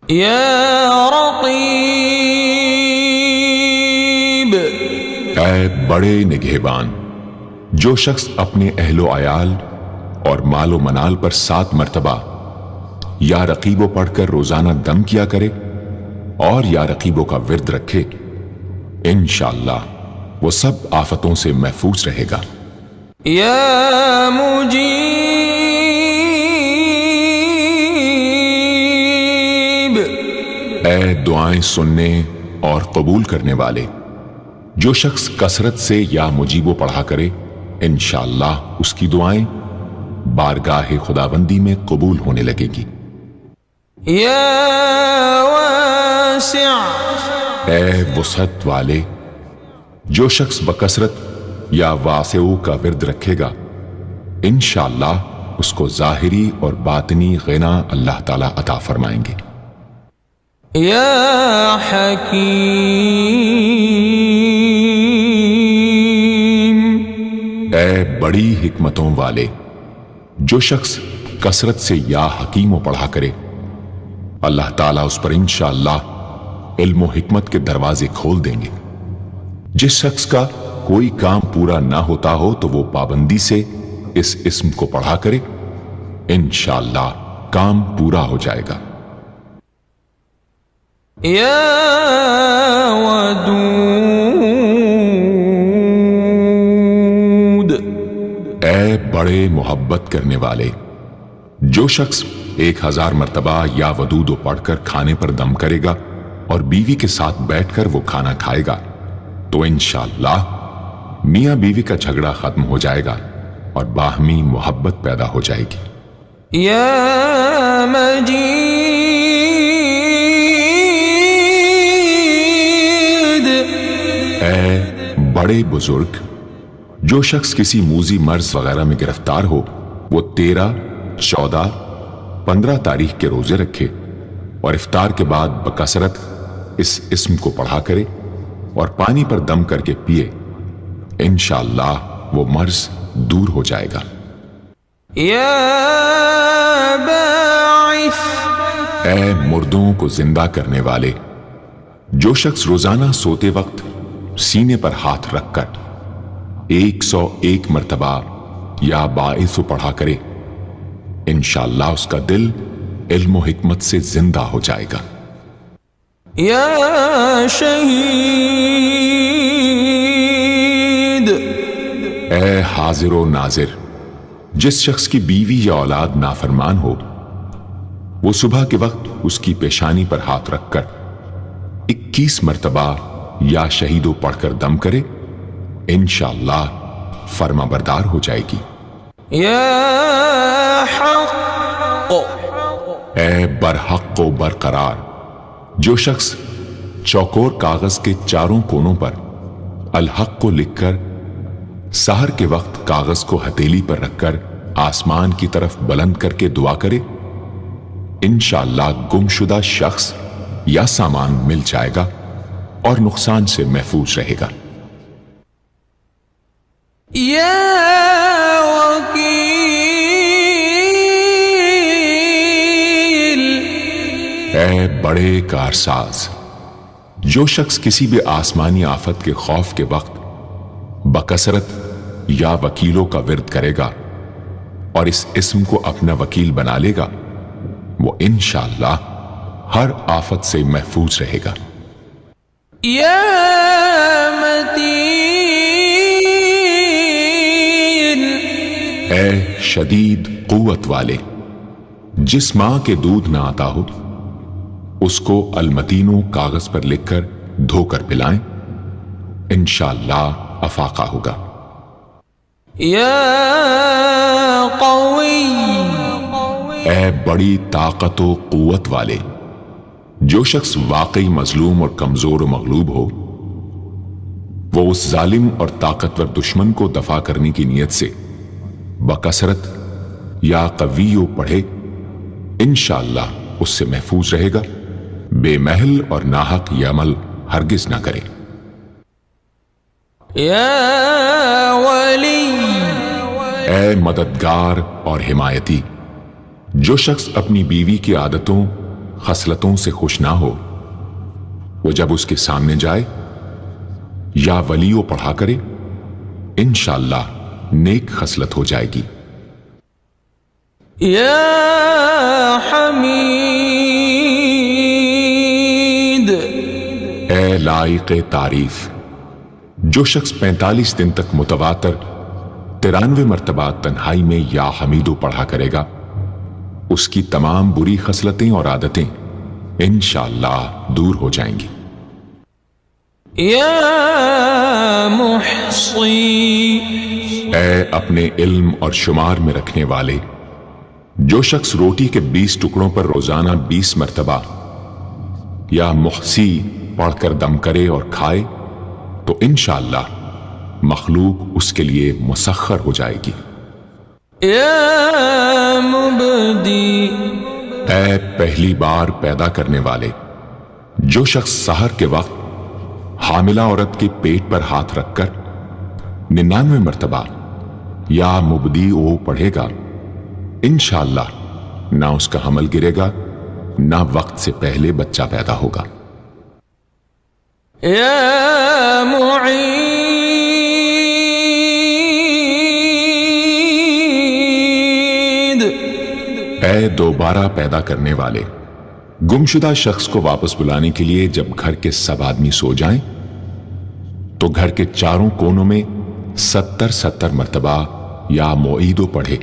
یا رقیب، اے بڑے نگہبان، جو شخص اپنے اہل و عیال اور مال و منال پر 7 مرتبہ یا رقیبو پڑھ کر روزانہ دم کیا کرے اور یا رقیبو کا ورد رکھے، انشاءاللہ وہ سب آفتوں سے محفوظ رہے گا۔ یا مجیب، اے دعائیں سننے اور قبول کرنے والے، جو شخص کثرت سے یا مجیبو پڑھا کرے، انشاءاللہ اس کی دعائیں بارگاہ خداوندی میں قبول ہونے لگے گی۔ یا واسع، اے وسعت والے، جو شخص بکثرت یا واسعو کا ورد رکھے گا، انشاءاللہ اس کو ظاہری اور باطنی غنا اللہ تعالیٰ عطا فرمائیں گے۔ یا حکیم، اے بڑی حکمتوں والے، جو شخص کثرت سے یا حکیمو پڑھا کرے، اللہ تعالیٰ اس پر انشاءاللہ علم و حکمت کے دروازے کھول دیں گے۔ جس شخص کا کوئی کام پورا نہ ہوتا ہو تو وہ پابندی سے اس اسم کو پڑھا کرے، انشاءاللہ کام پورا ہو جائے گا۔ یا ودود، اے بڑے محبت کرنے والے، جو شخص 1000 مرتبہ یا ودودو پڑھ کر کھانے پر دم کرے گا اور بیوی کے ساتھ بیٹھ کر وہ کھانا کھائے گا تو انشاءاللہ میاں بیوی کا جھگڑا ختم ہو جائے گا اور باہمی محبت پیدا ہو جائے گی۔ یا مجید، اے بڑے بزرگ، جو شخص کسی موذی مرض وغیرہ میں گرفتار ہو، وہ 13، 14، 15 تاریخ کے روزے رکھے اور افطار کے بعد بکثرت اس اسم کو پڑھا کرے اور پانی پر دم کر کے پیے، انشاءاللہ وہ مرض دور ہو جائے گا۔ یا باعث، اے مردوں کو زندہ کرنے والے، جو شخص روزانہ سوتے وقت سینے پر ہاتھ رکھ کر 101 مرتبہ یا باعث پڑھا کرے، انشاءاللہ اس کا دل علم و حکمت سے زندہ ہو جائے گا۔ یا شہید، اے حاضر و ناظر، جس شخص کی بیوی یا اولاد نافرمان ہو، وہ صبح کے وقت اس کی پیشانی پر ہاتھ رکھ کر 21 مرتبہ یا شہیدو پڑھ کر دم کرے، انشاءاللہ فرما بردار ہو جائے گی۔ یا حق، اے برحق و برقرار، جو شخص چوکور کاغذ کے چاروں کونوں پر الحق کو لکھ کر سحر کے وقت کاغذ کو ہتھیلی پر رکھ کر آسمان کی طرف بلند کر کے دعا کرے، انشاءاللہ گم شدہ شخص یا سامان مل جائے گا اور نقصان سے محفوظ رہے گا۔ یا وکیل، اے بڑے کارساز، جو شخص کسی بھی آسمانی آفت کے خوف کے وقت بکثرت یا وکیلوں کا ورد کرے گا اور اس اسم کو اپنا وکیل بنا لے گا، وہ انشاءاللہ ہر آفت سے محفوظ رہے گا۔ یا متین، اے شدید قوت والے، جس ماں کے دودھ نہ آتا ہو اس کو المتینو کاغذ پر لکھ کر دھو کر پلائیں، انشاءاللہ افاقہ ہوگا۔ یا قوی، اے بڑی طاقت و قوت والے، جو شخص واقعی مظلوم اور کمزور و مغلوب ہو، وہ اس ظالم اور طاقتور دشمن کو دفاع کرنے کی نیت سے بکثرت یا قویو پڑھے، انشاءاللہ اس سے محفوظ رہے گا، بے محل اور ناحق یہ عمل ہرگز نہ کرے۔ یا ولی، اے مددگار اور حمایتی، جو شخص اپنی بیوی کی عادتوں، खसलतों से खुश ना हो, वो जब उसके सामने जाए या वलीओ पढ़ा करे, इंशाअल्लाह नेक खसलत हो जाएगी। या हमीद, ए लाइक़े तारीफ, जो शख्स 45 दिन तक मुतवातर 93 मरतबा तन्हाई में या हमीदो पढ़ा करेगा, उसकी तमाम बुरी खसलतें और आदतें इंशाअल्लाह दूर हो जाएंगी। या मुहसी, ए अपने इल्म और शुमार में रखने वाले, जो शख्स रोटी के 20 टुकड़ों पर रोजाना 20 मरतबा या मुहसी पढ़कर दम करे और खाए, तो इंशाअल्लाह मखलूक उसके लिए मुसख्खर हो जाएगी। या मुबदी, ऐ पहली बार पैदा करने वाले, जो शख्स सहर के वक्त हामिला औरत के पेट पर हाथ रखकर 99 मरतबा या मुबदी ओ पढ़ेगा, इंशाअल्लाह ना उसका हमल गिरेगा, ना वक्त से पहले बच्चा पैदा होगा। या मुईद, ऐ दोबारा पैदा करने वाले, गुमशुदा शख्स को वापस बुलाने के लिए जब घर के सब आदमी सो जाएं, तो घर के चारों कोनों में 70 मरतबा या मुईदो पढ़े,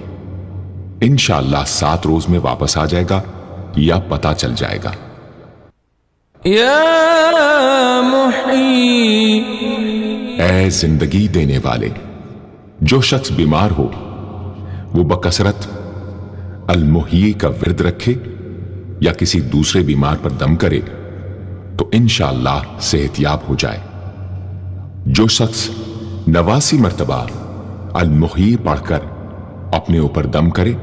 इंशाअल्लाह 7 रोज में वापस आ जाएगा या पता चल जाएगा। या मुही, ऐ जिंदगी देने वाले, जो शख्स बीमार हो वो बकसरत अल-मुही का विर्द रखे या किसी दूसरे बीमार पर दम करे, तो इंशाअल्लाह सेहतयाब हो जाए। जो शख्स 89 मरतबा अल-मुही पढ़कर अपने ऊपर दम करे,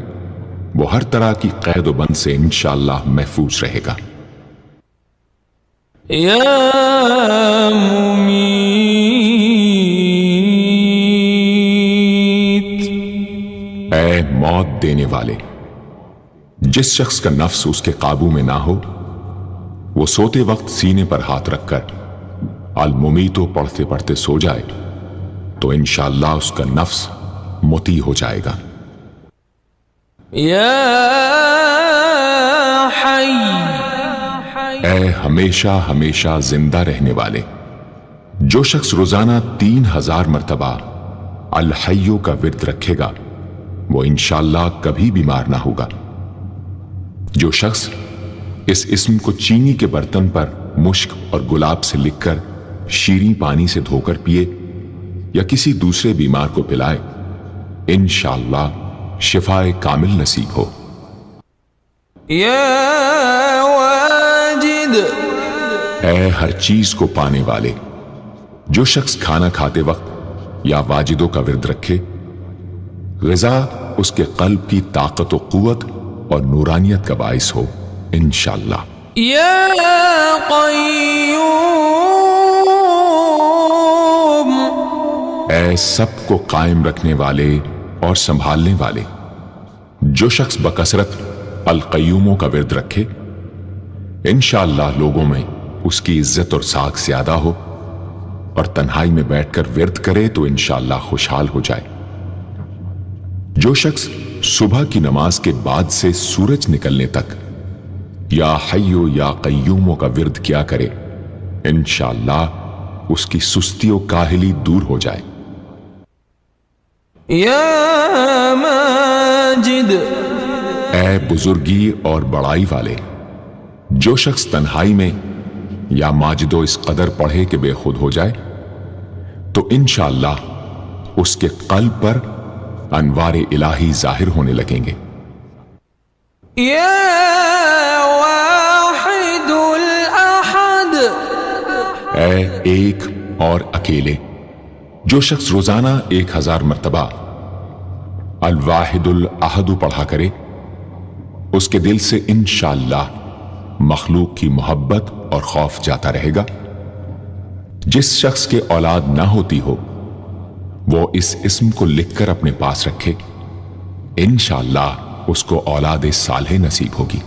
वो हर तरह की कैद व बंद से इंशाअल्लाह महफूज रहेगा। या मुमीत, ऐ मौत देने वाले, जिस शख्स का नफ्स उसके काबू में ना हो, वो सोते वक्त सीने पर हाथ रखकर अल-मुमीतो पढ़ते पढ़ते सो जाए, तो इंशाअल्लाह उसका नफ्स मोती हो जाएगा। या हई, ऐ हमेशा हमेशा जिंदा रहने वाले, जो शख्स रोजाना 3000 मरतबा अल-हय्यो का विर्द रखेगा, वो इंशाअल्लाह कभी बीमार ना होगा। जो शख्स इस इस्म को चीनी के बर्तन पर मुश्क और गुलाब से लिखकर शीरीं पानी से धोकर पिए या किसी दूसरे बीमार को पिलाए, इंशाअल्लाह शिफाए कामिल नसीब हो। या वाजिद, ऐ हर चीज को पाने वाले, जो शख्स खाना खाते वक्त या वाजिदों का विर्द रखे, ग़िज़ा उसके क़ल्ब की ताकत व क़ुव्वत और नूरानियत का बाइस हो, इंशाअल्लाह। या क़य्यूम, ऐ सबको कायम रखने वाले और संभालने वाले, जो शख्स बकसरत अल-क़य्यूमों का विर्द रखे, इंशाअल्लाह लोगों में उसकी इज्जत और साख ज्यादा हो, और तन्हाई में बैठकर विर्द करे तो इंशाअल्लाह खुशहाल हो जाए। जो शख्स सुबह की नमाज के बाद से सूरज निकलने तक या हय्यो या क़य्यूमों का विर्द किया करे, इंशाअल्लाह उसकी सुस्ती और काहिली दूर हो जाए। या माजिद, ऐ बुजुर्गी और बड़ाई वाले, जो शख्स तन्हाई में या माजिदो इस कदर पढ़े कि बेखुद हो जाए, तो इंशाअल्लाह उसके क़ल्ब पर अनवारे इलाही जाहिर होने लगेंगे। या वाहिदुल अहद, ऐ एक और अकेले, जो शख्स रोजाना 1000 मरतबा अल-वाहिदुल अहद पढ़ा करे, उसके दिल से इंशाअल्लाह मखलूक की मोहब्बत और खौफ जाता रहेगा। जिस शख्स के औलाद ना होती हो, वो इस इस्म को लिखकर अपने पास रखे, इंशाअल्लाह उसको औलाद सालेह नसीब होगी।